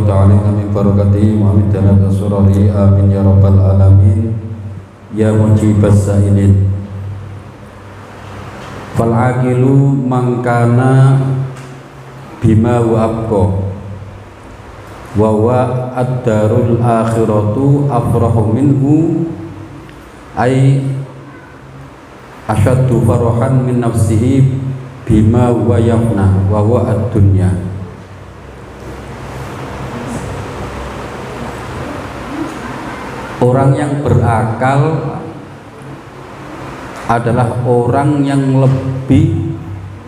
ta'alina min barakatihi wa amidana bisurari amin ya rabbal alamin ya mujibas sa'ilin. Fal aqilu mangkana bima wa abqa wa wa ad-darul akhiratu afrahu minhu ay asyaddu farahan min nafsihi bima wa yafna wa huwa ad-dunya. Orang yang berakal adalah orang yang lebih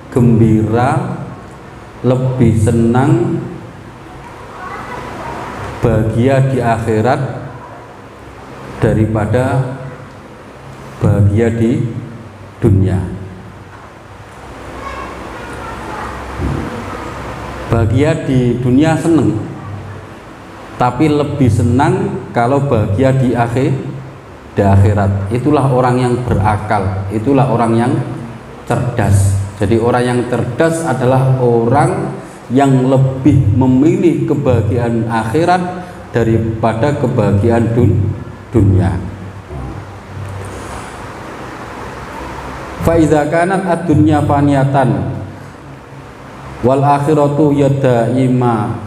gembira, lebih senang, bahagia di akhirat daripada bahagia di dunia. Bahagia di dunia senang, tapi lebih senang kalau bahagia di akhirat. Itulah orang yang berakal, itulah orang yang cerdas. Jadi orang yang cerdas adalah orang yang lebih memilih kebahagiaan akhirat daripada kebahagiaan dunia. Fa idza kanat ad-dunya faniyatan wal akhiratu yadaima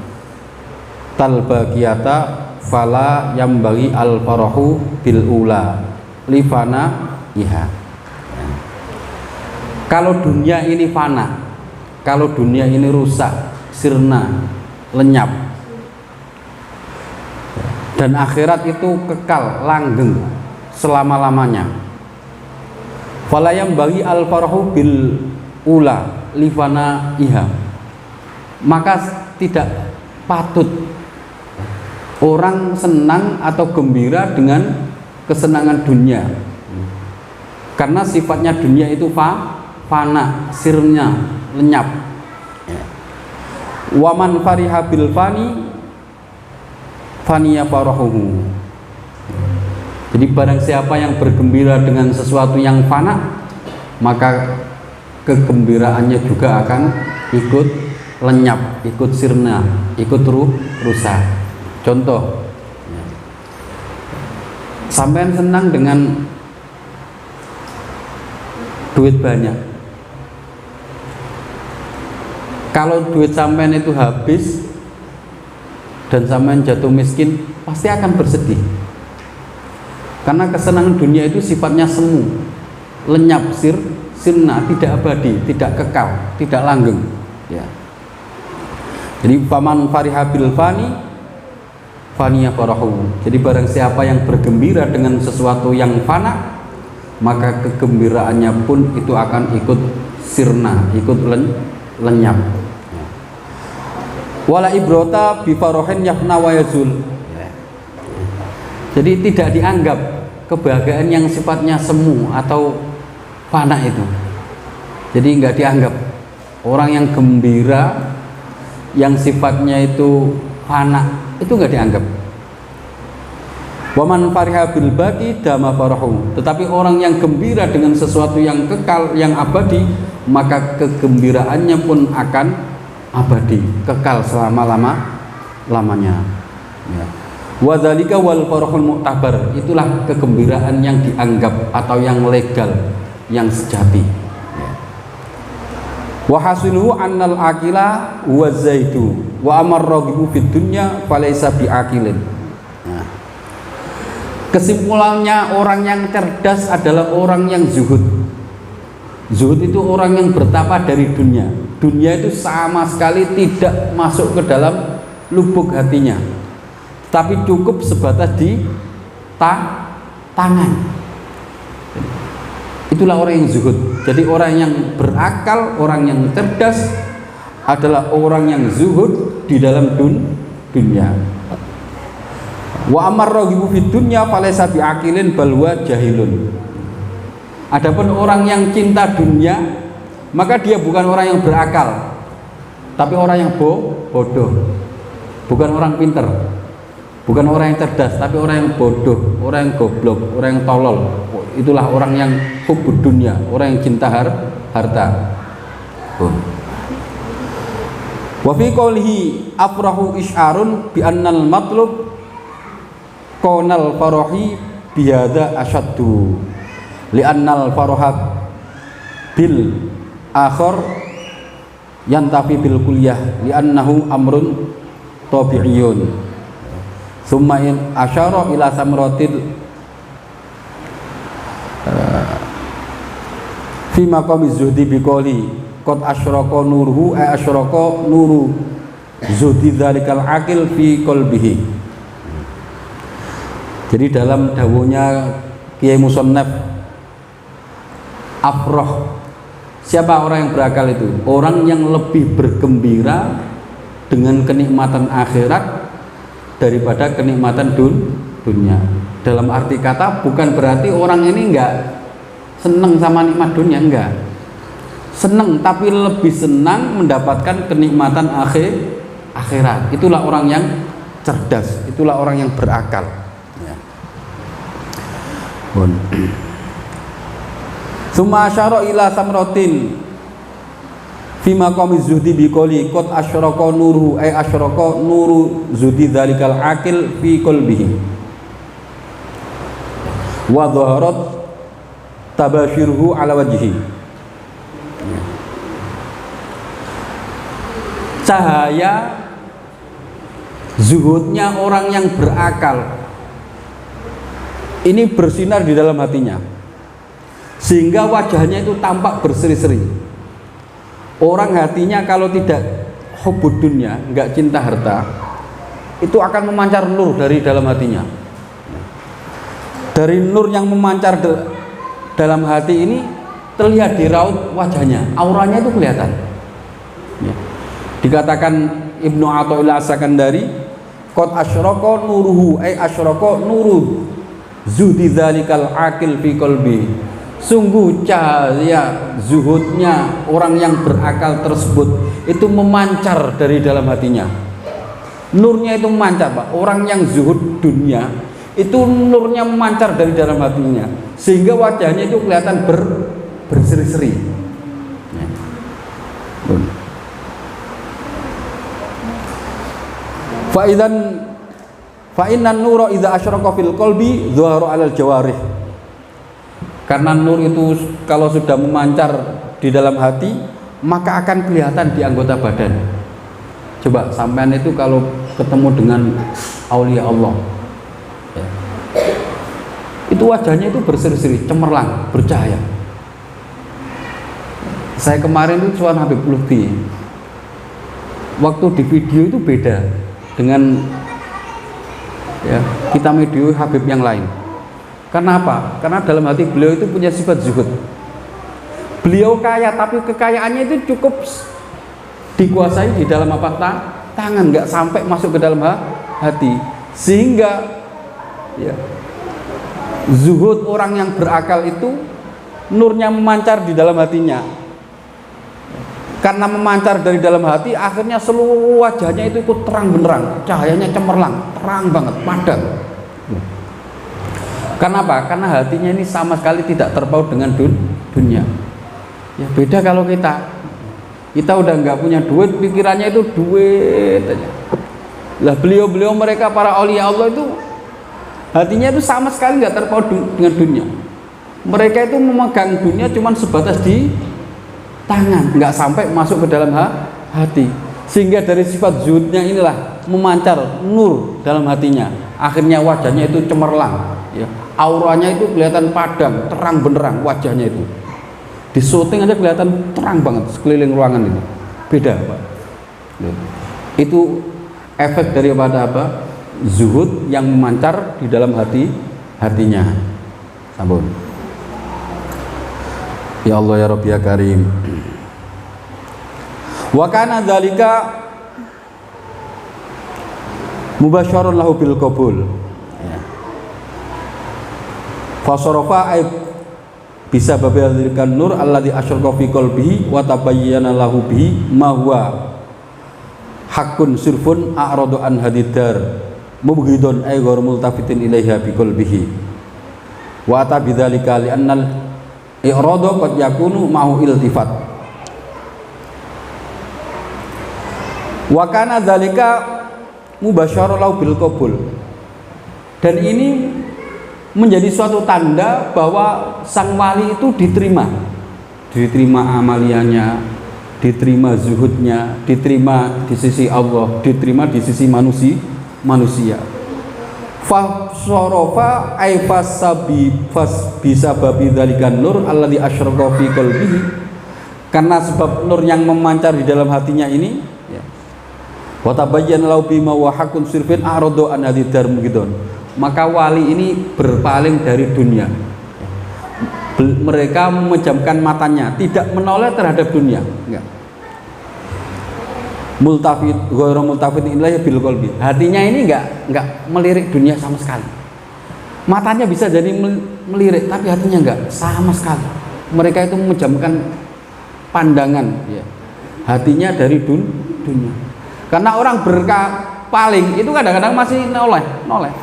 talbaqiyata fala yambagi al farahu bil ula lifana iha. Kalau dunia ini fana, kalau dunia ini rusak, sirna, lenyap, dan akhirat itu kekal, langgeng selama-lamanya, fala yambagi al farahu bil ula lifana iha, maka tidak patut orang senang atau gembira dengan kesenangan dunia, karena sifatnya dunia itu fana, sirnya lenyap. Waman fariha bil fani faniya farahuhu. Jadi barang siapa yang bergembira dengan sesuatu yang fana, maka kegembiraannya juga akan ikut lenyap, ikut sirna, ikut rusak. Contoh, sampean senang dengan duit banyak. Kalau duit sampean itu habis dan sampean jatuh miskin, pasti akan bersedih. Karena kesenangan dunia itu sifatnya semu, lenyap, sirna, tidak abadi, tidak kekal, tidak langgeng. Ya. Jadi paman fariha bil fani faniya farahu. Jadi barang siapa yang bergembira dengan sesuatu yang fana, maka kegembiraannya pun itu akan ikut sirna, ikut lenyap. Wala ibrota bi farahin yafna wa yazul. Jadi tidak dianggap kebahagiaan yang sifatnya semu atau fana itu. Jadi enggak dianggap. Orang yang gembira yang sifatnya itu fana itu enggak dianggap. Waman fariha bil baqi dama farahu. Tetapi orang yang gembira dengan sesuatu yang kekal, yang abadi, maka kegembiraannya pun akan abadi, kekal selama-lamanya. Ya. Wa dzalika wal farahul mu'tabar. Itulah kegembiraan yang dianggap atau yang legal, yang sejati. Ya. Wa hasiluhu annal aqila wa zaidu wa amar raghibu fid dunya falaysa biaqilin. Nah. Kesimpulannya orang yang cerdas adalah orang yang zuhud. Zuhud itu orang yang bertapa dari dunia. Dunia itu sama sekali tidak masuk ke dalam lubuk hatinya, tapi cukup sebatas di tangan. Itulah orang yang zuhud. Jadi orang yang berakal, orang yang cerdas adalah orang yang zuhud di dalam dunia. Wa amar raghibu fid dunya falaysa biaqilin bal huwa jahilun. Adapun orang yang cinta dunia, maka dia bukan orang yang berakal, tapi orang yang bodoh. Bukan orang pinter, bukan orang yang cerdas, tapi orang yang bodoh, orang yang goblok, orang yang tolol. Itulah orang yang hubud dunia, orang yang cinta harta. Wa fi qawlihi afrahu isyarun bi annal matlub qawnal farahi bihadza asyaddu li annal faraha bil akhar yantafi bil kulliyah li annahu amrun tabi'iyyun. Summa in asyara ila samratil fi maqami zuhdi bi qawli qad asyraka nuruhu asyraka nuru zuhdi dzalikal aqil fi qalbihi. Jadi dalam dawuhnya Kiai Musannaf, afrah, siapa orang yang berakal itu? Orang yang lebih bergembira dengan kenikmatan akhirat daripada kenikmatan dunia. Dalam arti kata bukan berarti orang ini enggak senang sama nikmat dunia, enggak. Senang, tapi lebih senang mendapatkan kenikmatan akhirat. Itulah orang yang cerdas, itulah orang yang berakal. Ya. Summa asyara ila samratin fi maqami zuhdi bi qouli qad asyraka nuruhu ay asyraka nuru zuhdi dzalikal aqil fi qalbihi wa dhaharat tabashiruhu ala wajhi. Cahaya zuhudnya orang yang berakal ini bersinar di dalam hatinya, sehingga wajahnya itu tampak berseri-seri. Orang hatinya kalau tidak hubud dunya, enggak cinta harta, itu akan memancar nur dari dalam hatinya. Dari nur yang memancar dalam hati ini terlihat di raut wajahnya, auranya itu kelihatan. Ya. Dikatakan Ibnu Athaillah As-Sakandari, qad asyraka nuruhu ay asyraka nuru zuhdi dzalikal aqil fi qalbi. Sungguh cahaya zuhudnya orang yang berakal tersebut itu memancar dari dalam hatinya. Nurnya itu memancar, Pak. Orang yang zuhud dunia itu nurnya memancar dari dalam hatinya, sehingga wajahnya itu kelihatan berseri-seri. Ya. Fa innan nura idza asyraka fil qalbi dhahara 'alal jawarih. Karena nur itu kalau sudah memancar di dalam hati, maka akan kelihatan di anggota badan. Coba sampean itu kalau ketemu dengan aulia Allah, ya, itu wajahnya itu berseri-seri, cemerlang, bercahaya. Saya kemarin itu Suan Habib Lutfi, waktu di video itu beda dengan ya, kita video Habib yang lain. Kenapa? Karena dalam hati beliau itu punya sifat zuhud. Beliau kaya, tapi kekayaannya itu cukup dikuasai di dalam apa? Tangan, nggak sampai masuk ke dalam hati. Sehingga ya, zuhud orang yang berakal itu nurnya memancar di dalam hatinya. Karena memancar dari dalam hati, akhirnya seluruh wajahnya itu ikut terang benderang, cahayanya cemerlang, terang banget, padat. Kenapa? Karena hatinya ini sama sekali tidak terpaut dengan dunia. Ya beda kalau kita udah nggak punya duit, pikirannya itu duit aja. Lah beliau mereka para aulia Allah itu hatinya itu sama sekali nggak terpaut dengan dunia. Mereka itu memegang dunia cuman sebatas di tangan, nggak sampai masuk ke dalam hati. Sehingga dari sifat zuhudnya inilah memancar nur dalam hatinya. Akhirnya wajahnya itu cemerlang, ya. Auranya itu kelihatan padam, terang benderang wajahnya itu. Di syuting aja kelihatan terang banget sekeliling ruangan itu. Beda, Pak. Itu efek daripada apa? Zuhud yang memancar di dalam hatinya. Sampun. Ya Allah ya Rabbi ya Karim. Wa kana dzalika mubasyarun lahu bil qabul. Fasarafa ay bisa babadzalika nur alladzi asyraka fi qalbihi wa tabayyana lahu bihi ma huwa haqqun sirfun a'radu an hadidar mubghidun ay ghairu multafitin ilaiha bi qalbihi wa ta bidzalika li annal i'radu qad yakunu ma'hu iltifat. Wa kana dzalika mubasysyara lahu bil qabul. Dan ini menjadi suatu tanda bahwa sang wali itu diterima amaliannya, diterima zuhudnya, diterima di sisi Allah, diterima di sisi manusia. Fa syarafa ay bisababi dzalikan nur alladzi asyraqa fi qalbihi, karena sebab nur yang memancar di dalam hatinya ini ya. Wa tabayyana lahu bima wa haqqun sirfin a'radu an hadidar mugidon. Maka wali ini berpaling dari dunia. Mereka memejamkan matanya, tidak menoleh terhadap dunia, enggak. Multafid, ghairu multafid ilaihi bil qalbi. Hatinya ini enggak melirik dunia sama sekali. Matanya bisa jadi melirik, tapi hatinya enggak sama sekali. Mereka itu memejamkan pandangan, ya. Hatinya dari dunia. Karena orang berpaling itu kadang-kadang masih noleh.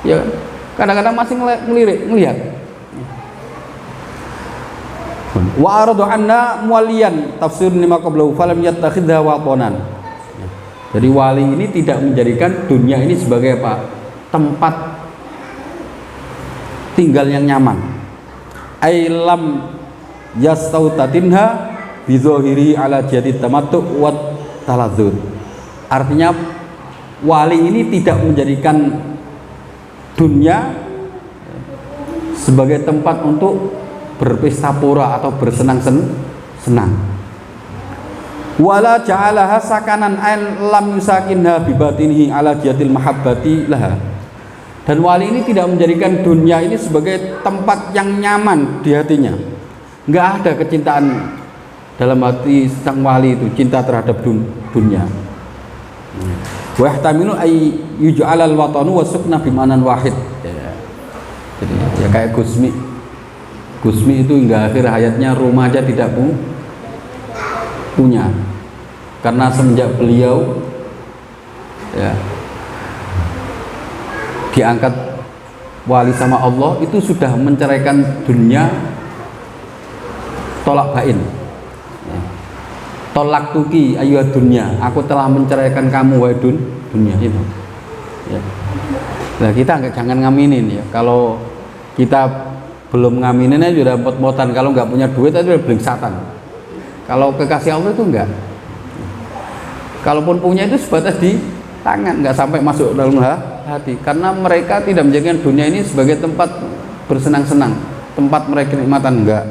Ya, kadang-kadang masih ngelihat. Wa aradu anna muwaliyan tafsir lima qablahu falam yattakhidha watonan. Jadi wali ini tidak menjadikan dunia ini sebagai apa? Tempat tinggal yang nyaman. Ailam yastautatinha bidzahiri ala jati tamattu wa taladzur. Artinya wali ini tidak menjadikan dunia sebagai tempat untuk berpesta pora atau bersenang-senang. Wala ja'alaha sakanan an lam yusakinha bi batinihi ala jihatil mahabbati laha. Dan wali ini tidak menjadikan dunia ini sebagai tempat yang nyaman di hatinya. Enggak ada kecintaan dalam hati sang wali itu, cinta terhadap dunia. Wa yahtamilu ay yuj'alal watanu wa sukna bimanan wahid. Jadi ya kayak Gusmi itu hingga akhir hayatnya rumah aja tidak punya, karena semenjak beliau ya diangkat wali sama Allah itu sudah menceraikan dunia tolak bain ya. Tolak tuki ayu dunia, aku telah menceraikan kamu wahai dunia itu ya. Nah kita jangan ngaminin ya, kalau kita belum ngamininnya sudah mot-motan, kalau nggak punya duit itu udah blingsatan. Kalau kekasih Allah itu enggak. Kalaupun punya itu sebatas di tangan, nggak sampai masuk dalam hati. Karena mereka tidak menjadikan dunia ini sebagai tempat bersenang-senang, tempat mereka kenikmatan, enggak.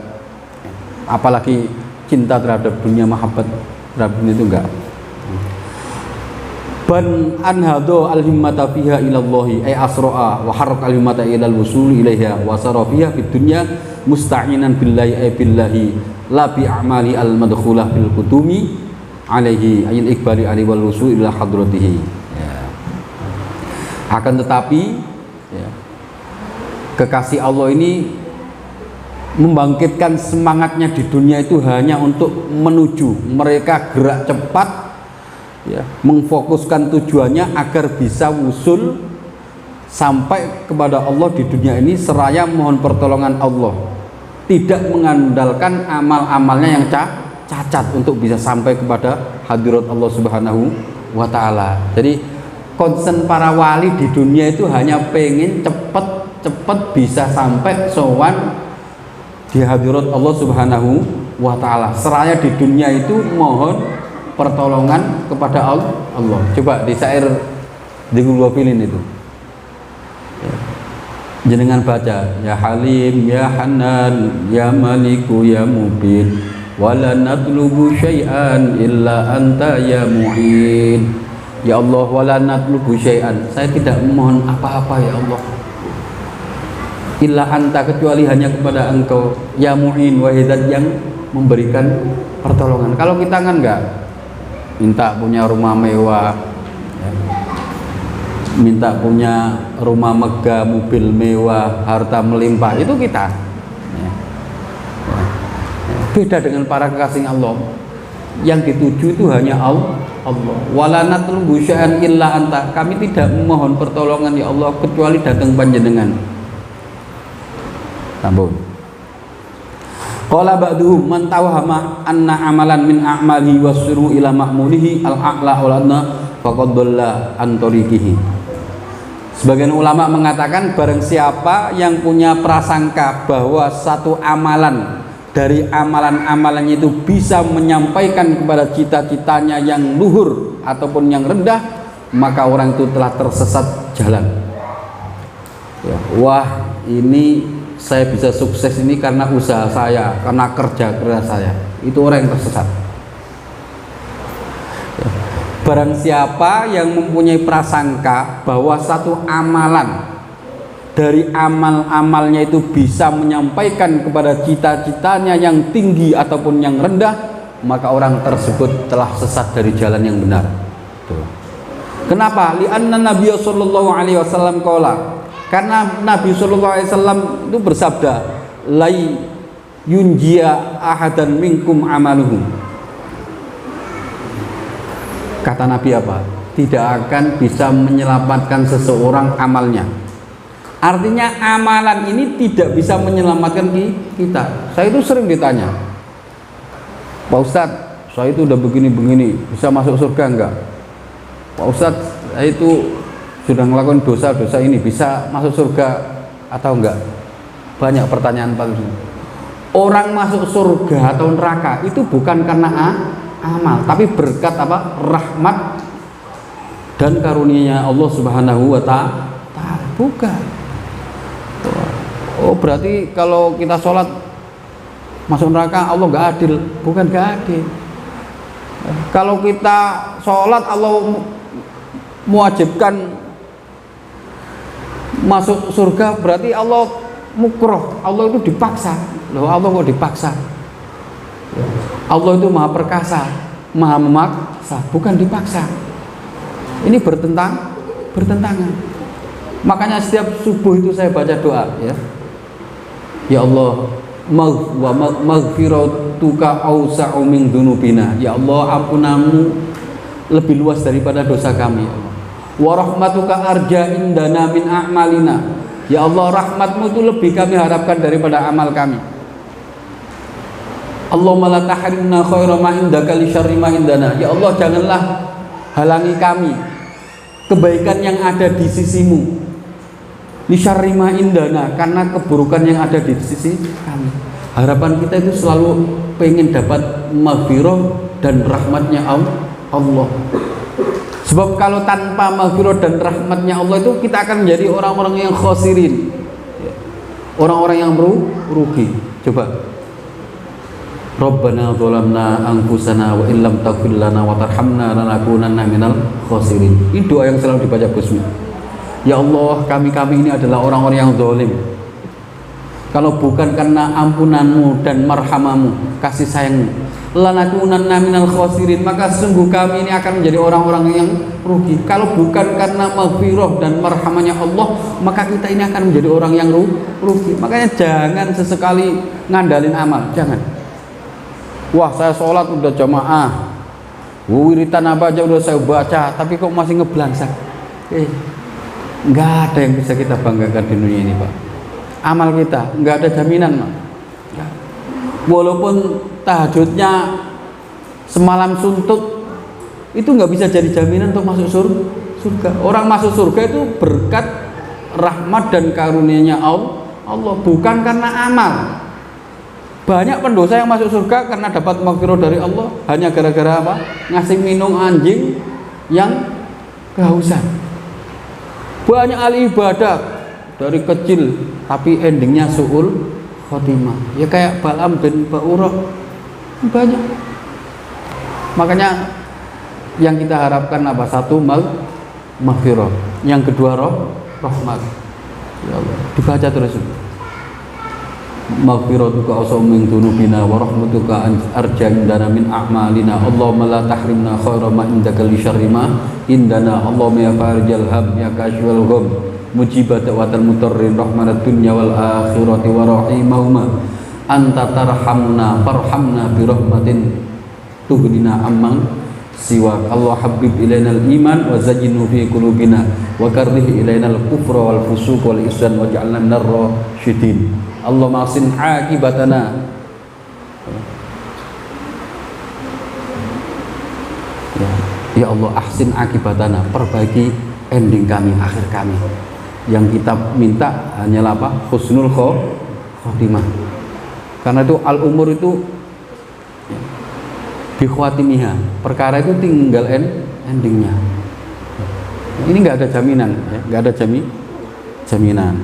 Apalagi cinta terhadap dunia, mahabbat terhadap dunia itu enggak. Ban anhado al-himmata fiha ilallahi ay asra'a wa harraka al-himmata ila al-wusul ilaiha wa sara fiha fid dunya musta'inan billahi ay billahi la bi a'mali al-madkhulah bil qutumi alaihi ayil ikbali alaihi wal wusul ila hadratihi ya. Akan tetapi ya, kekasih Allah ini membangkitkan semangatnya di dunia itu hanya untuk menuju, mereka gerak cepat ya, mengfokuskan tujuannya agar bisa wusul sampai kepada Allah di dunia ini seraya mohon pertolongan Allah, tidak mengandalkan amal-amalnya yang cacat untuk bisa sampai kepada hadirat Allah Subhanahu wa ta'ala. Jadi concern para wali di dunia itu hanya pengen cepet bisa sampai sowan di hadirat Allah Subhanahu wa ta'ala, seraya di dunia itu mohon pertolongan kepada Allah. Coba di syair di Gulwafilin itu ya. Jenengan baca ya Halim ya Hanan ya Maliku ya Mubin wala natlubu syai'an illa anta ya Mu'in. Ya Allah, wala natlubu syai'an, saya tidak memohon apa-apa ya Allah, illa anta, kecuali hanya kepada engkau ya Mu'in, wahai zat yang memberikan pertolongan. Kalau kita kan enggak minta punya rumah mewah ya, minta punya rumah megah, mobil mewah, harta melimpah, itu kita ya. Beda dengan para kekasih Allah, yang dituju itu hanya Allah. Wala natlubu syai'an illa anta, kami tidak memohon pertolongan ya Allah kecuali datang panjenengan. Tambun. Qala ba'duhum man tawahama anna amalan min a'malihi wasuru ila ma'mulihi al-a'la wal adna faqad dhalla an tariqihi. Sebagian ulama mengatakan barang siapa yang punya prasangka bahwa satu amalan dari amalan-amalannya itu bisa menyampaikan kepada cita-citanya yang luhur ataupun yang rendah, maka orang itu telah tersesat jalan. Ya, wah, ini saya bisa sukses ini karena usaha saya, karena kerja keras saya. Itu orang yang tersesat. Ya. Barang siapa yang mempunyai prasangka bahwa satu amalan dari amal-amalnya itu bisa menyampaikan kepada cita-citanya yang tinggi ataupun yang rendah, maka orang tersebut telah sesat dari jalan yang benar. Tuh. Kenapa? Li'anna Nabi sallallahu alaihi wasallam qala, karena Nabi sallallahu alaihi wasallam itu bersabda, lai yunjiya ahadan minkum amaluhu. Kata Nabi apa? Tidak akan bisa menyelamatkan seseorang amalnya. Artinya amalan ini tidak bisa menyelamatkan kita. Saya itu sering ditanya, Pak Ustadz, saya itu udah begini-begini, bisa masuk surga enggak? Pak Ustadz, saya itu sudah melakukan dosa-dosa ini, bisa masuk surga atau enggak? Banyak pertanyaan Pak Ustadz. Orang masuk surga atau neraka itu bukan karena amal, tapi berkat apa? Rahmat dan karunia Allah Subhanahu wa ta'ala. Bukan. Oh, berarti kalau kita sholat masuk neraka Allah nggak adil? Bukan nggak adil. Kalau kita sholat Allah mewajibkan masuk surga, berarti Allah mukroh, Allah itu dipaksa. Loh, Allah kok dipaksa? Allah itu maha perkasa, maha memaksa, bukan dipaksa. Ini bertentangan. Makanya setiap subuh itu saya baca doa, ya Allah, maghfiratuka awsa'u min dzunubina. Ya Allah, ampunanmu lebih luas daripada dosa kami, ya Allah. Wa rahmatuka arja indana min a'malina. Ya Allah, rahmatmu itu lebih kami harapkan daripada amal kami. Allahumma la tahrimna khaira ma indaka li syarri ma indana. Ya Allah, janganlah halangi kami kebaikan yang ada di sisimu, li syarri ma indana, karena keburukan yang ada di sisi kami. Harapan kita itu selalu pengen dapat maghfirah dan rahmatnya Allah. Sebab kalau tanpa maghfirah dan rahmatnya Allah itu kita akan menjadi orang-orang yang khosirin, orang-orang yang rugi. Coba, Rabbana dzalamna anfusana wa illam taghfir lana wa tarhamna lanakunanna minal khosirin. Ini doa yang selalu dibaca Gusmi. Ya Allah, kami ini adalah orang-orang yang zalim. Kalau bukan karena ampunanmu dan marhamamu, kasih sayangmu, lanakunanna minal khosirin, maka sungguh kami ini akan menjadi orang-orang yang rugi. Kalau bukan karena maghfirah dan marhamanya Allah, maka kita ini akan menjadi orang yang rugi. Makanya jangan sesekali ngandalin amal, jangan. Wah, saya sholat udah jamaah, wiritan apa aja udah saya baca, tapi kok masih ngeblangsak. Nggak ada yang bisa kita banggakan di dunia ini, Pak. Amal kita nggak ada jaminan, Pak. Walaupun tahajudnya semalam suntuk, itu nggak bisa jadi jaminan untuk masuk surga. Orang masuk surga itu berkat rahmat dan karunia-Nya Allah, bukan karena amal. Banyak pendosa yang masuk surga karena dapat maghfirah dari Allah hanya gara-gara apa? Ngasih minum anjing yang kehausan. Banyak ahli ibadah dari kecil tapi endingnya su'ul khotimah. Ya kayak Balaam bin Ba'urah. Banyak. Makanya yang kita harapkan apa? Satu, maghfirah. Yang kedua, rahmat. Ya Allah, dibaca terus. Maghfiratuka awsa'u min dzunubina wa rahmatuka arja indana min a'malina. Allahumma la tahrimna khaira ma indaka li syarri ma indana. Allahumma ya farijal ham ya kashfal gham mujibat da'watal mutarrin rahmanad dunya wal akhirati wa rahimahuma anta tarhamna farhamna bi rahmatin tughnina amman siwa. Allah habib ilainal iman wa zayyinhu fi qulubina wa karrih ilainal kufra wal fusuq wal isyan waj'alna minar rasyidin. Allahumma asin akibatana Ya Allah, ahsin akibatana, perbaiki ending kami, akhir kami. Yang kita minta hanyalah apa? Husnul khotimah. Karena itu al-umur itu bi khawatimiha, perkara itu tinggal endingnya. Ini nggak ada jaminan, ya, nggak ada jaminan.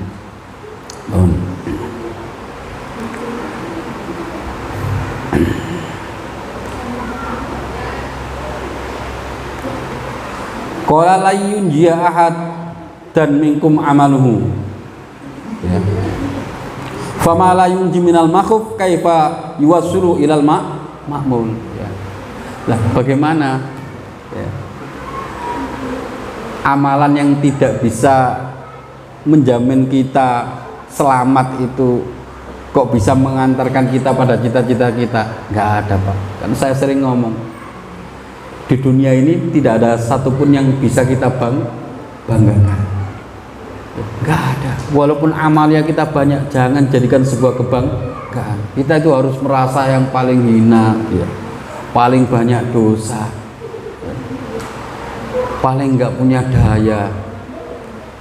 Qala la yunjiya ahad dan minkum amaluhu, ya. Fama la yunji minal makhuf kaifa yuwassilu ilal ma'mul, ya. Lah bagaimana, ya, amalan yang tidak bisa menjamin kita selamat itu kok bisa mengantarkan kita pada cita-cita kita? Nggak ada, Pak. Kan saya sering ngomong, di dunia ini tidak ada satupun yang bisa kita banggakan. Nggak ada. Walaupun amalnya kita banyak, jangan jadikan sebuah kebanggaan. Kita itu harus merasa yang paling hina, ya, paling banyak dosa, ya, paling nggak punya daya.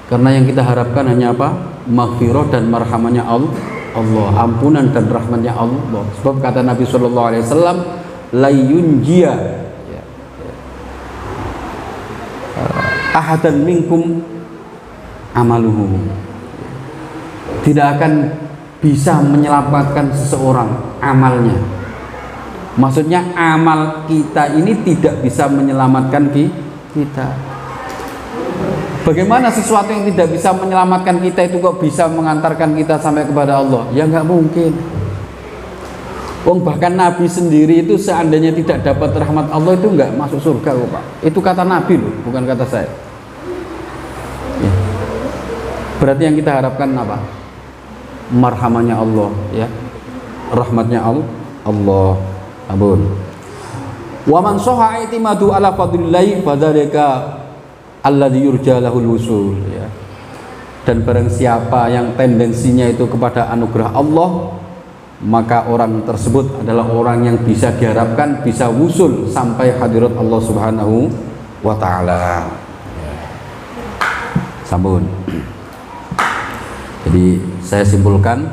Karena yang kita harapkan hanya apa? Maghfirah dan marhamannya Allah, ampunan dan rahmatnya Allah. Sebab kata Nabi Shallallahu Alaihi Wasallam, la yunjiya ahadan minkum amaluhu, tidak akan bisa menyelamatkan seseorang amalnya. Maksudnya amal kita ini tidak bisa menyelamatkan kita. Bagaimana sesuatu yang tidak bisa menyelamatkan kita itu kok bisa mengantarkan kita sampai kepada Allah? Ya nggak mungkin. Bahkan Nabi sendiri itu seandainya tidak dapat rahmat Allah itu nggak masuk surga, Pak. Itu kata Nabi loh, bukan kata saya. Ya. Berarti yang kita harapkan apa? Marhamannya Allah, ya, rahmatnya Allah. Ampun. Wa man soha i'timadu ala fadlillahi fadzalika alladzi yurja lahul wusul, ya. Dan barang siapa yang tendensinya itu kepada anugerah Allah, maka orang tersebut adalah orang yang bisa diharapkan bisa wusul sampai hadirat Allah Subhanahu wa taala. Sampun. Jadi saya simpulkan,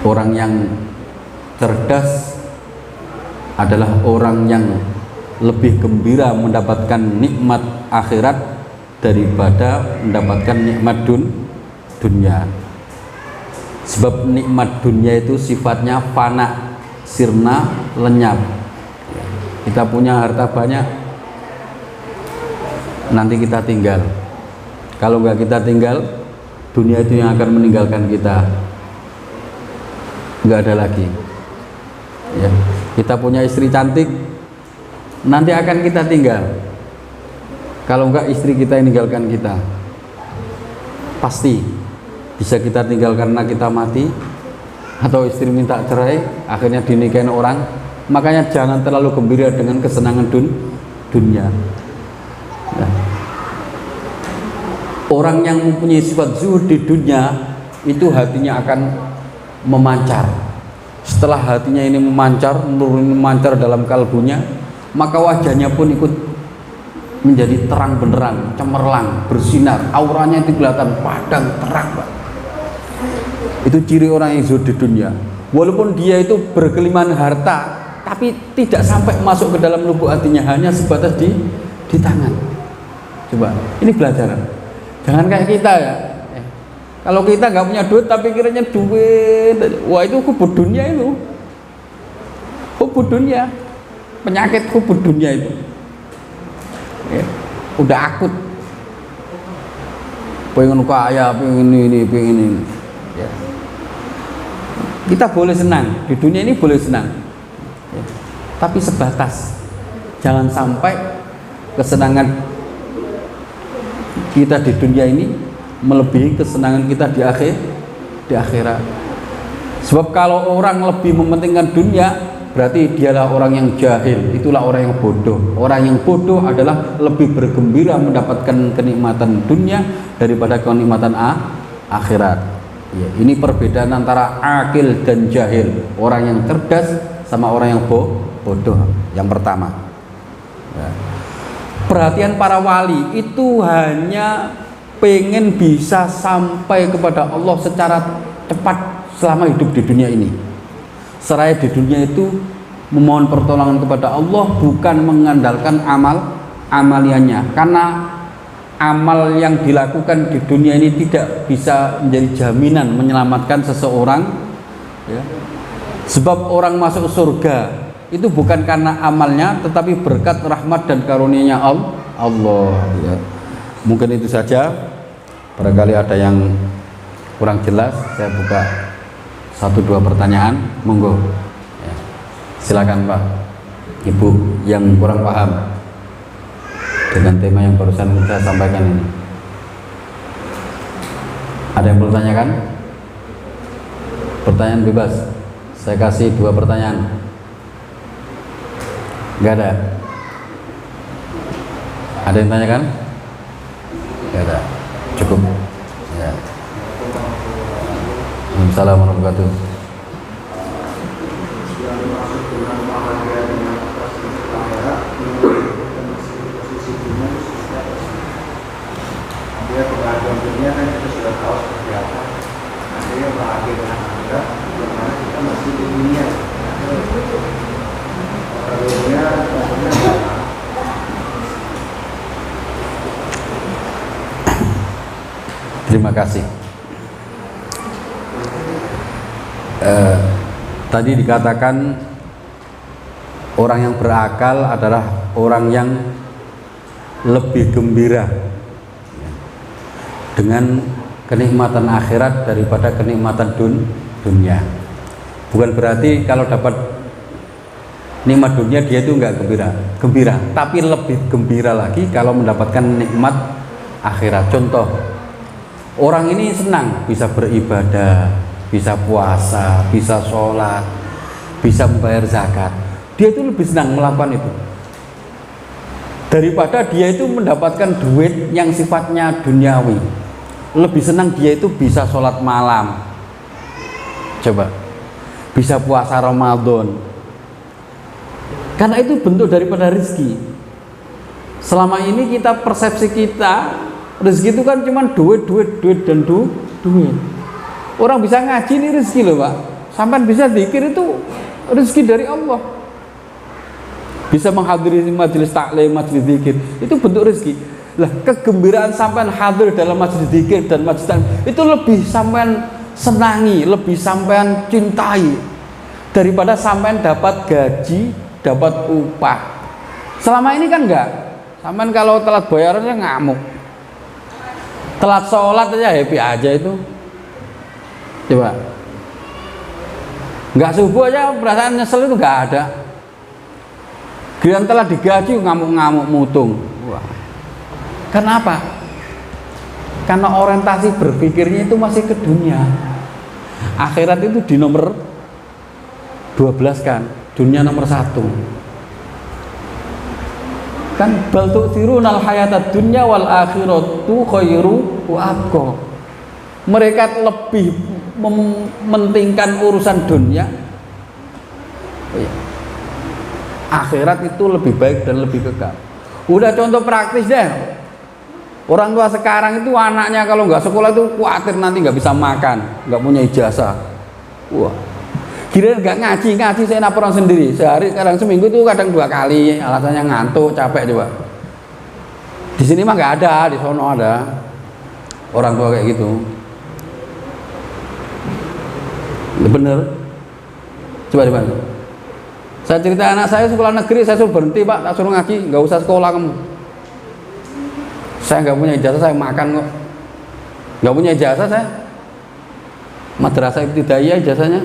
orang yang cerdas adalah orang yang lebih gembira mendapatkan nikmat akhirat daripada mendapatkan nikmat dunia. Sebab nikmat dunia itu sifatnya fana, sirna, lenyap. Kita punya harta banyak, nanti kita tinggal. Kalau nggak kita tinggal, dunia itu yang akan meninggalkan kita. Nggak ada lagi, ya. Kita punya istri cantik, nanti akan kita tinggal. Kalau nggak istri kita yang meninggalkan kita, pasti bisa kita tinggal karena kita mati, atau istri minta cerai akhirnya dinikahin orang. Makanya jangan terlalu gembira dengan kesenangan dunia. Nah, orang yang mempunyai sifat zuhud di dunia itu hatinya akan memancar. Setelah hatinya ini memancar dalam kalbunya, maka wajahnya pun ikut menjadi terang benderang, cemerlang, bersinar. Auranya itu kelihatan padang, terang, Pak. Itu ciri orang yang zuhud di dunia. Walaupun dia itu berkelimpahan harta, tapi tidak sampai masuk ke dalam lubuk hatinya, hanya sebatas di tangan. Coba, ini pelajaran. Jangan kayak kita, ya. Kalau kita nggak punya duit tapi kiranya duit, wah itu hubud dunia itu. Hubud dunia, penyakit hubud dunia itu. Ya, udah akut. Pengen kaya, pengen ini, pengen ini. Ya. Kita boleh senang di dunia ini, boleh senang, ya. Tapi sebatas. Jangan sampai kesenangan kita di dunia ini melebihi kesenangan kita di akhirat. Sebab kalau orang lebih mementingkan dunia, berarti dialah orang yang jahil, itulah orang yang bodoh. Orang yang bodoh adalah lebih bergembira mendapatkan kenikmatan dunia daripada kenikmatan akhirat. Ya, ini perbedaan antara akil dan jahil, orang yang cerdas sama orang yang bodoh. Yang pertama, ya. Perhatian para wali itu hanya pengen bisa sampai kepada Allah secara cepat selama hidup di dunia ini. Seraya di dunia itu memohon pertolongan kepada Allah, bukan mengandalkan amaliannya, karena amal yang dilakukan di dunia ini tidak bisa menjadi jaminan menyelamatkan seseorang, ya. Sebab orang masuk surga itu bukan karena amalnya, tetapi berkat rahmat dan karunia-Nya Allah, ya. Mungkin itu saja, barangkali ada yang kurang jelas, saya buka 1-2 pertanyaan, monggo, ya. Silakan Pak, Ibu yang kurang paham dengan tema yang barusan saya sampaikan ini. Ada yang bertanyakan? Pertanyaan bebas. Saya kasih 2 pertanyaan. Enggak ada? Ada yang tanyakan? Enggak ada. Cukup. Ya. Assalamualaikum warahmatullahi wabarakatuh. Dia kebahagiaan dunia kan kita sudah tahu seperti apa. Nanti yang bahagia dengan akhirat, karena kita masih di dunia. Dunia maksudnya Terima kasih. Tadi dikatakan orang yang berakal adalah orang yang lebih gembira dengan kenikmatan akhirat daripada kenikmatan dunia. Bukan berarti kalau dapat nikmat dunia dia itu enggak gembira, tapi lebih gembira lagi kalau mendapatkan nikmat akhirat. Contoh, orang ini senang bisa beribadah, bisa puasa, bisa sholat, bisa membayar zakat. Dia itu lebih senang melakukan itu daripada dia itu mendapatkan duit yang sifatnya duniawi. Lebih senang dia itu bisa sholat malam, coba, bisa puasa Ramadan, karena itu bentuk daripada rezeki. Selama ini kita, persepsi kita, rezeki itu kan cuma duit dan duit. Orang bisa ngaji ini rezeki loh Pak, sampai bisa zikir itu rezeki dari Allah. Bisa menghadiri majelis taklim, majelis zikir, itu bentuk rezeki. Lah, kegembiraan sampean hadir dalam majelis zikir dan majelis taklim itu lebih sampean senangi, lebih sampean cintai daripada sampean dapat gaji, dapat upah. Selama ini kan enggak. Sampean kalau telat bayarannya ngamuk. Telat sholat aja happy aja itu. Coba. Enggak subuh aja perasaan nyesel itu enggak ada. Giliran telah digaji ngamuk-ngamuk mutung. Wah. Kenapa? Karena orientasi berpikirnya itu masih ke dunia. Akhirat itu di nomor 12 kan, dunia nomor 1. Kan bal tu'thirunal hayatad dunya wal akhiratu khairu wa abqa. Mereka lebih mementingkan urusan dunia. Akhirat itu lebih baik dan lebih kekal. Udah contoh praktis deh. Orang tua sekarang itu anaknya kalau nggak sekolah itu khawatir nanti nggak bisa makan, nggak punya ijazah. Wah, kira nggak ngaji saya laporan sendiri. Sehari, kadang seminggu itu kadang 2 kali, alasannya ngantuk, capek coba. Di sini mah nggak ada, di sono ada orang tua kayak gitu. Bener? Coba di mana? Saya cerita anak saya sekolah negeri, saya suruh berhenti Pak, tak suruh ngaji, nggak usah sekolah kamu. Saya nggak punya ijazah, saya makan kok. Nggak punya ijazah saya. Madrasah ibtidaiyah ijazahnya.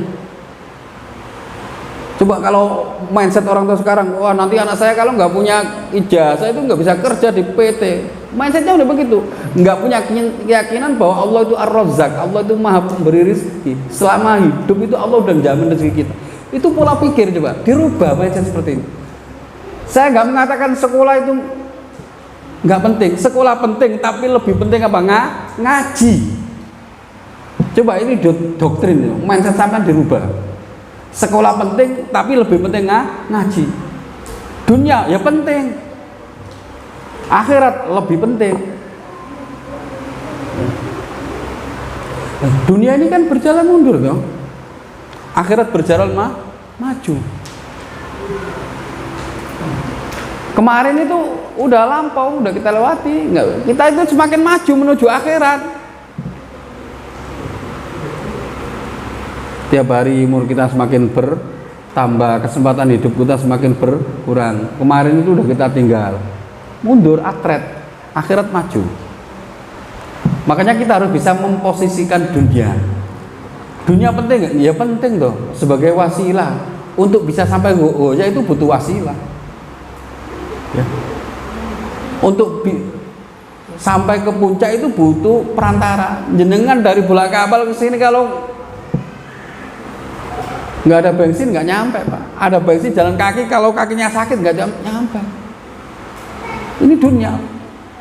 Coba kalau mindset orang tua sekarang, wah nanti anak saya kalau nggak punya ijazah itu nggak bisa kerja di PT. Mindsetnya udah begitu. Nggak punya keyakinan bahwa Allah itu Ar-Razzaq, Allah itu Maha Pemberi rezeki. Selama hidup itu Allah udah jamin rezeki kita. Itu pola pikir, coba dirubah mindset seperti ini. Saya nggak mengatakan sekolah itu nggak penting, sekolah penting, tapi lebih penting apa? Ngaji. Coba ini doktrin, mindset sampean dirubah. Sekolah penting, tapi lebih penting ngaji. Dunia ya penting, akhirat lebih penting. Dunia ini kan berjalan mundur toh, akhirat berjalan maju. Kemarin itu udah lampau, udah kita lewati, kita itu semakin maju menuju akhirat. Tiap hari umur kita semakin bertambah, kesempatan hidup kita semakin berkurang. Kemarin itu udah kita tinggal, mundur, atret, akhirat maju. Makanya kita harus bisa memposisikan dunia. Dunia penting nggak? Ya penting toh, sebagai wasilah untuk bisa sampai ya itu butuh wasilah. Ya. Untuk sampai ke puncak itu butuh perantara. Jenengan dari bola kapal ke sini kalau nggak ada bensin nggak nyampe Pak. Ada bensin jalan kaki, kalau kakinya sakit nggak nyampe. Ini dunia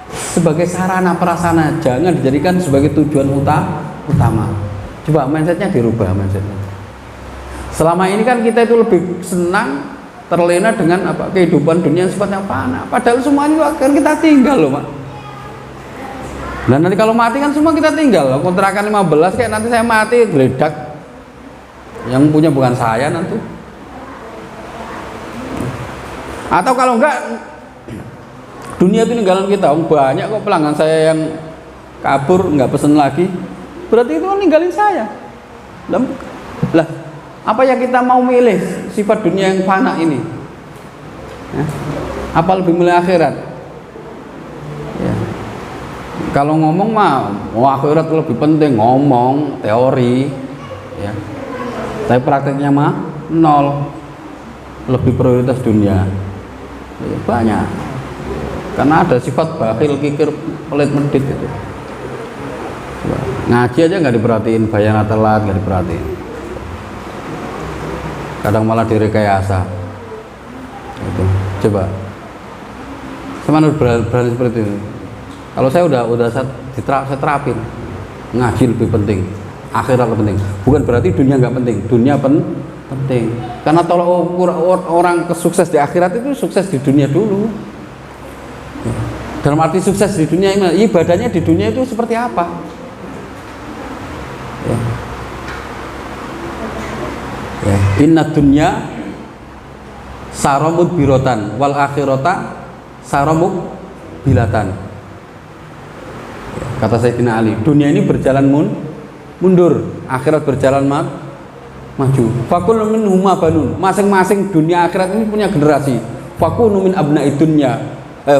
sebagai sarana prasarana, jangan dijadikan sebagai tujuan utama. Coba mindsetnya dirubah mindsetnya. Selama ini kan kita itu lebih senang terlena dengan apa kehidupan dunia yang sifatnya fana. Padahal semua itu akan kita tinggal loh Pak. Dan nanti kalau mati kan semua kita tinggal. Kontrakan 15 kayak nanti saya mati geledak. Yang punya bukan saya nanti. Atau kalau enggak dunia itu ninggalan kita. Banyak kok pelanggan saya yang kabur nggak pesen lagi. Berarti itu kan ninggalin saya. Lah, apa yang kita mau milih sifat dunia yang fana ini? Ya. Apa lebih milih akhirat? Ya. Kalau ngomong mah, akhirat lebih penting, ngomong teori, ya. Tapi prakteknya mah nol, lebih prioritas dunia. Ya, banyak. Karena ada sifat bakhil, kikir, pelit, medit itu. Ngaji aja nggak diperhatiin, bayar telat nggak diperhatiin. Kadang malah direkayasa. Itu. Coba. Sama berani seperti itu. Kalau saya udah saya terapin. Ngaji lebih penting, akhirat lebih penting. Bukan berarti dunia nggak penting, dunia penting. Karena tolong ukur orang sukses di akhirat itu sukses di dunia dulu. Dalam arti sukses di dunia ini, ibadahnya di dunia itu seperti apa? Ya. Inna dunya saramud birotan wal akhirata saramuk bilatan. Kata Sayyidina Ali, dunia ini berjalan mundur, akhirat berjalan maju. Fakul min huma banun, masing-masing dunia akhirat ini punya generasi. Fakunu min abna'i dunya,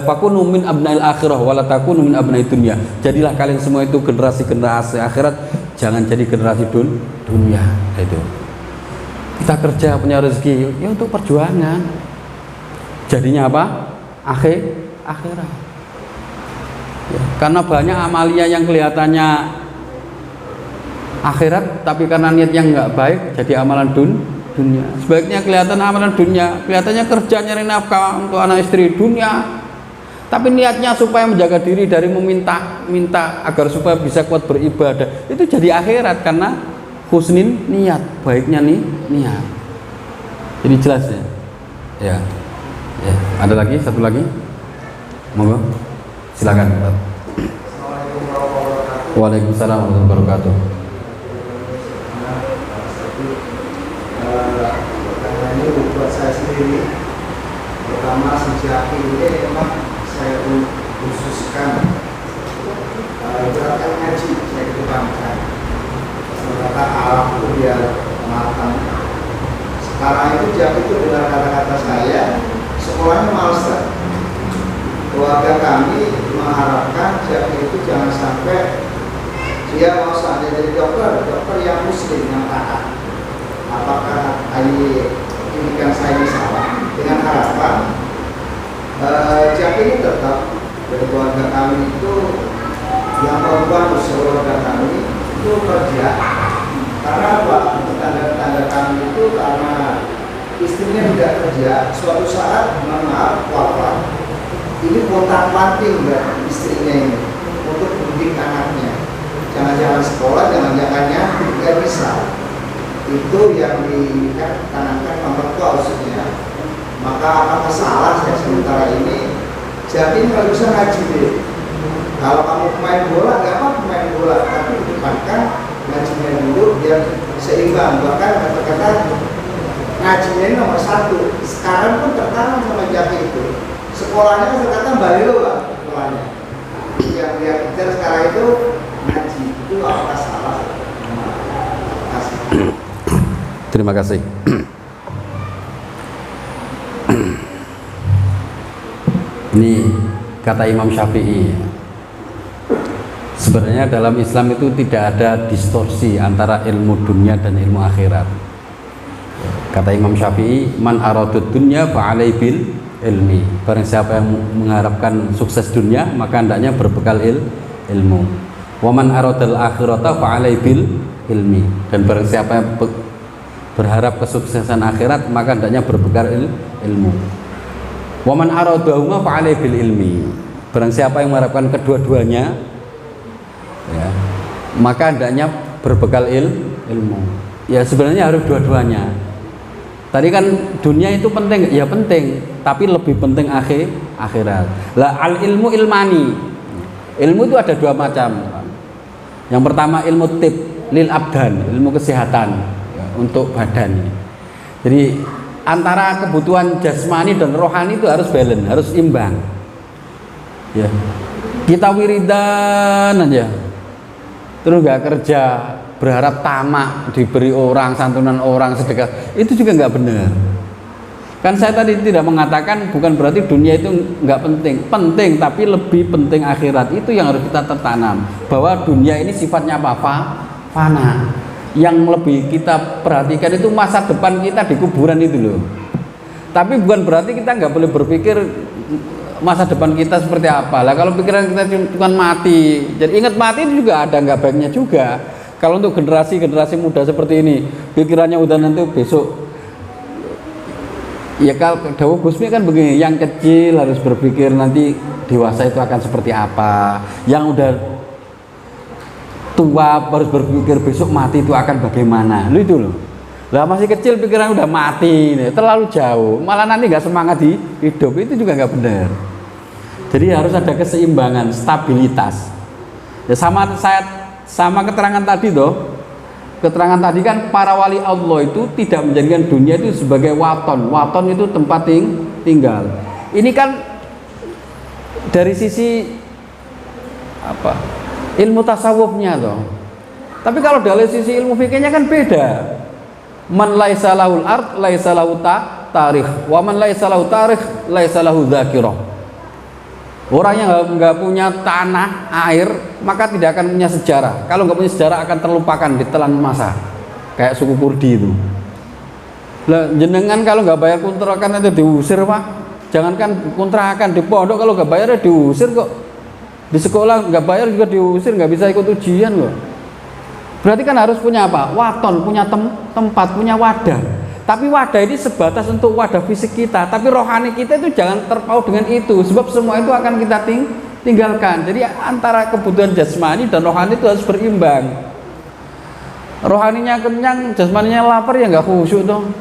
fakunu min abna'il akhirah wala takunu min abna'i dunya. Jadilah kalian semua itu generasi akhirat, jangan jadi generasi dunia. Itu. Kita kerja punya rezeki ya untuk perjuangan. Jadinya apa? Akhirat. Ya, karena banyak amalia yang kelihatannya akhirat, tapi karena niat yang nggak baik jadi amalan dunia. Sebaiknya kelihatan amalan dunia, kelihatannya kerja nyari nafkah untuk anak istri dunia, tapi niatnya supaya menjaga diri dari meminta agar supaya bisa kuat beribadah, itu jadi akhirat karena husnin niat, baiknya niat. Jadi jelas ya. Ya, ada lagi satu lagi, monggo, silakan. Waalaikumsalam warahmatullahi wabarakatuh. Pertanyaan ini buat saya sendiri. Pertama, sejak ini memang saya khususkan beratkan ngaji saya kedepankan. Kata alam itu biar matang. Sekarang itu Jack itu dengar kata-kata saya, sekolahnya males. Keluarga kami mengharapkan Jack itu jangan sampai dia mau saja jadi dokter yang muslim yang taat. Apakah pendidikan saya ini salah? Dengan harapan Jack ini tetap dari keluarga kami itu yang perempuan keluarga kami itu kerja. Karena apa? Tanda kami itu karena istrinya tidak kerja, suatu saat maaf wafat. Ini kontak panting dari istrinya ini untuk mendidik anaknya. jangan-jangan sekolah, jangan-jangannya nggak bisa. Itu yang ditanamkan nomor tua khususnya. Maka apakah salah saya sementara ini jadi kalau bisa ngaji deh. Kalau kamu pemain bola, nggak apa pemain bola, tapi kedepankan ngajinya dulu biar seimbang. Bahkan kata-kata ngajinya ini nomor satu. Sekarang pun tertanam sama jati itu. Sekolahnya kan terkata balio lah sekolahnya. Yang dia kejar sekarang itu ngaji, itu apakah salah? Terima kasih. Ini kata Imam Syafi'i. Sebenarnya dalam Islam itu tidak ada distorsi antara ilmu dunia dan ilmu akhirat. Kata Imam Syafi'i, man aradud dunya fa'alai bil ilmi. Barang siapa yang mengharapkan sukses dunia, maka hendaknya berbekal ilmu. Wa man aradal akhirata fa'alai bil ilmi. Dan barang siapa yang berharap kesuksesan akhirat, maka hendaknya berbekal ilmu. Wa man aradahuma fa'alai bil ilmi. Barang siapa yang mengharapkan kedua-duanya, ya, maka hendaknya berbekal ilmu. Ya sebenarnya harus dua-duanya. Tadi kan dunia itu penting, ya penting, tapi lebih penting akhirat. Lah al ilmu ilmani. Ilmu itu ada dua macam. Yang pertama ilmu tib lil abdan, ilmu kesehatan ya, untuk badan. Jadi antara kebutuhan jasmani dan rohani itu harus balance, harus imbang. Ya. Kita wiridan aja, terus nggak kerja, berharap tamak diberi orang, santunan orang, sedekah, itu juga nggak benar. Kan saya tadi tidak mengatakan bukan berarti dunia itu nggak penting, tapi lebih penting akhirat. Itu yang harus kita tertanam, bahwa dunia ini sifatnya apa? Fana. Yang lebih kita perhatikan itu masa depan kita di kuburan itu loh. Tapi bukan berarti kita nggak boleh berpikir masa depan kita seperti apa. Lah kalau pikiran kita cuma mati, jadi ingat mati itu juga ada nggak baiknya juga. Kalau untuk generasi muda seperti ini, pikirannya udah nanti besok. Ya kalau Dawu Gusmi kan begini, yang kecil harus berpikir nanti dewasa itu akan seperti apa. Yang udah tua harus berpikir besok mati itu akan bagaimana. Lu itu loh. Lah masih kecil pikiran udah mati, terlalu jauh. Malah nanti nggak semangat di hidup, itu juga nggak benar. Jadi harus ada keseimbangan, stabilitas. Ya sama keterangan tadi toh. Keterangan tadi kan para wali Allah itu tidak menjadikan dunia itu sebagai waton. Waton itu tempat tinggal. Ini kan dari sisi apa? Ilmu tasawufnya toh. Tapi kalau dari sisi ilmu fikihnya kan beda. Man laisa lahul ard laisa lahu tarikh. Wa man laisa lahu tarikh laisa lahu dzakirah. Orang yang nggak punya tanah, air, maka tidak akan punya sejarah. Kalau nggak punya sejarah akan terlupakan di telan masa. Kayak suku Kurdi itu. Lah jenengan kalau nggak bayar kontrakan itu diusir Pak. Jangankan kontrakan di pondok kalau nggak bayar ya diusir kok. Di sekolah nggak bayar juga diusir, nggak bisa ikut ujian kok. Berarti kan harus punya apa? Waton, punya tempat, punya wadah. Tapi wadah ini sebatas untuk wadah fisik kita, tapi rohani kita itu jangan terpaut dengan itu, sebab semua itu akan kita tinggalkan. Jadi antara kebutuhan jasmani dan rohani itu harus berimbang. Rohaninya kenyang, jasmaninya lapar ya nggak khusyuk dong.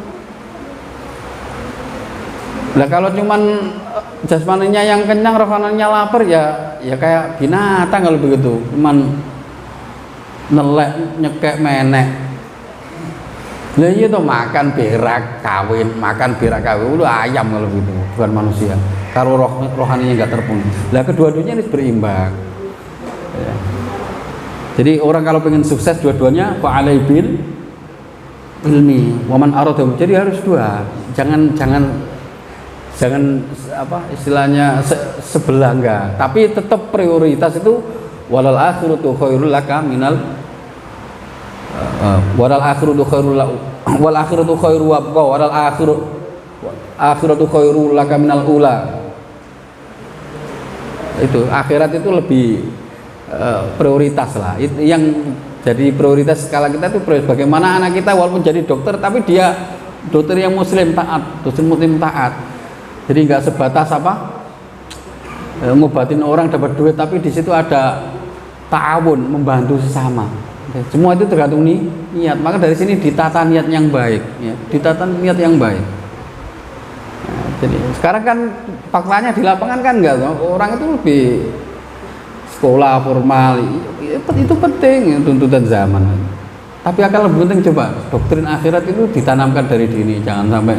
Lah kalau cuman jasmaninya yang kenyang, rohaninya lapar ya kayak binatang kalau begitu, cuman nelek nyekek menek. Lah iya tuh makan berak kawin, lu ayam kalau gitu, bukan manusia. Kalau rohaninya nggak terpenuhi. Lah kedua-duanya ini berimbang. Ya. Jadi orang kalau pengen sukses dua-duanya fa'alai bil ilmi, waman aradhum. Jadi harus dua. Jangan apa istilahnya sebelah enggak. Tapi tetap prioritas itu walal akhiratu khairul laka minal wal akhiratu khairul wal akhiratu khairu wa abqa wal akhiratu khairu laka minal ula. Itu akhirat itu lebih prioritas lah. Itu yang jadi prioritas skala kita itu bagaimana anak kita walaupun jadi dokter tapi dia dokter yang muslim taat, dosen muslim taat. Jadi nggak sebatas apa ngobatin orang dapat duit, tapi di situ ada ta'awun, membantu sesama. Semua itu tergantung niat. Maka dari sini ditata niat yang baik, ya. Ditata niat yang baik. Nah, jadi sekarang kan faktanya di lapangan kan enggak, orang itu lebih sekolah formal, itu penting ya, tuntutan zaman. Tapi akan lebih penting coba doktrin akhirat itu ditanamkan dari dini, jangan sampai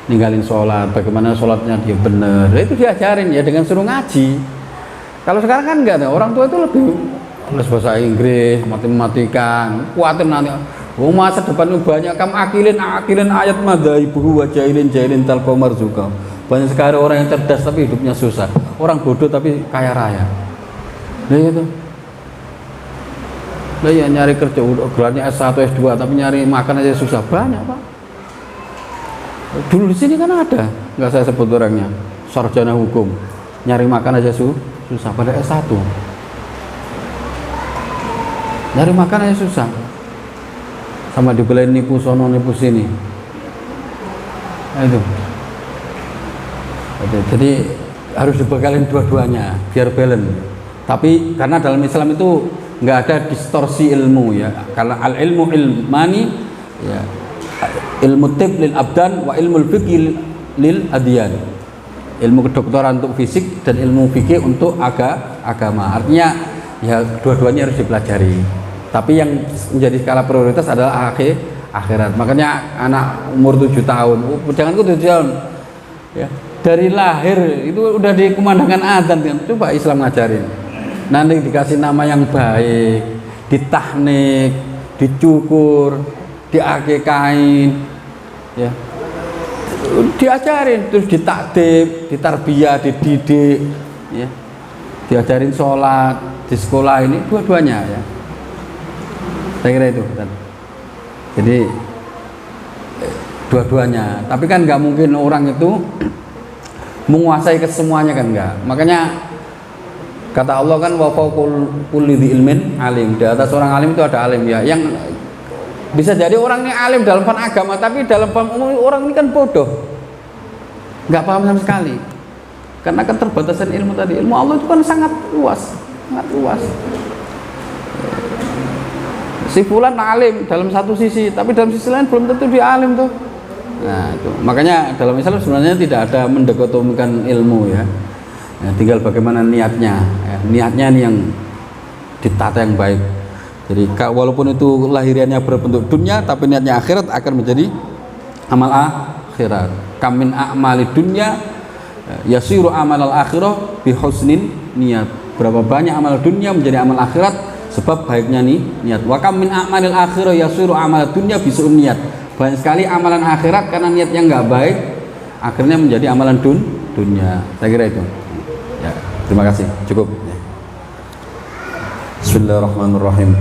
ninggalin sholat, bagaimana sholatnya dia benar, itu diajarin ya dengan suruh ngaji. Kalau sekarang kan enggak, orang tua itu lebih les bahasa Inggris, matematika, kuatin nanti. Oh, masa depan banyak kamu akilin ayat madzaibu wa jahilin talqa marzuqa. Banyak sekali orang yang cerdas tapi hidupnya susah, orang bodoh tapi kaya raya. Nah itu. Nah ya nyari kerja gelarnya S1 S2 tapi nyari makan aja susah, banyak Pak. Dulu di sini kan ada, nggak saya sebut orangnya, sarjana hukum, nyari makan aja susah pada S1. Nyari makan aja susah, sama dibelain nipu sono nipu sini. Nah, itu. Jadi harus dibekalin dua-duanya biar balance. Tapi karena dalam Islam itu nggak ada distorsi ilmu ya, karena al ilmu ilmani ya, ilmu tib lil abdan wa ilmu fikih lil adyan. Ilmu kedokteran untuk fisik dan ilmu fikih untuk agama. Artinya ya dua-duanya harus dipelajari. Tapi yang menjadi skala prioritas adalah akhirat. Makanya anak umur 7 tahun, jangan ke 7 tahun, ya, dari lahir itu udah dikumandangkan adzan kan. Coba Islam ngajarin. Nanti dikasih nama yang baik, ditahnik, dicukur, diakekain, ya, diajarin, terus ditakdib, ditarbiyah, dididik, ya, diajarin sholat di sekolah ini dua-duanya ya. Saya kira itu. Jadi dua-duanya. Tapi kan nggak mungkin orang itu menguasai kesemuanya kan enggak. Makanya kata Allah kan wa fawqa kulli dzi ilmin alim. Di atas orang alim itu ada alim ya. Yang bisa jadi orang ini alim dalam paham agama tapi dalam paham umum orang ini kan bodoh. Nggak paham sama sekali. Karena keterbatasan ilmu tadi. Ilmu Allah itu kan sangat luas, sangat luas. Si fulan alim dalam satu sisi, tapi dalam sisi lain belum tentu dia alim tuh. Nah, itu. Makanya dalam Islam sebenarnya tidak ada mendikotomikan ilmu ya. Ya, tinggal bagaimana niatnya. Ya, niatnya ini yang ditata yang baik. Jadi walaupun itu lahiriannya berbentuk dunia, tapi niatnya akhirat akan menjadi amal akhirat. Kamin a'mali dunya yasiru amal al-akhirah bi husnin niat. Berapa banyak amal dunia menjadi amal akhirat sebab baiknya nih niat. Wa kam min a'malil akhirah yasiru amal dunya bi su'un niat. Banyak sekali amalan akhirat karena niatnya nggak baik akhirnya menjadi amalan dunia. Saya kira itu. Ya, terima kasih. Cukup. Bismillahirrahmanirrahim.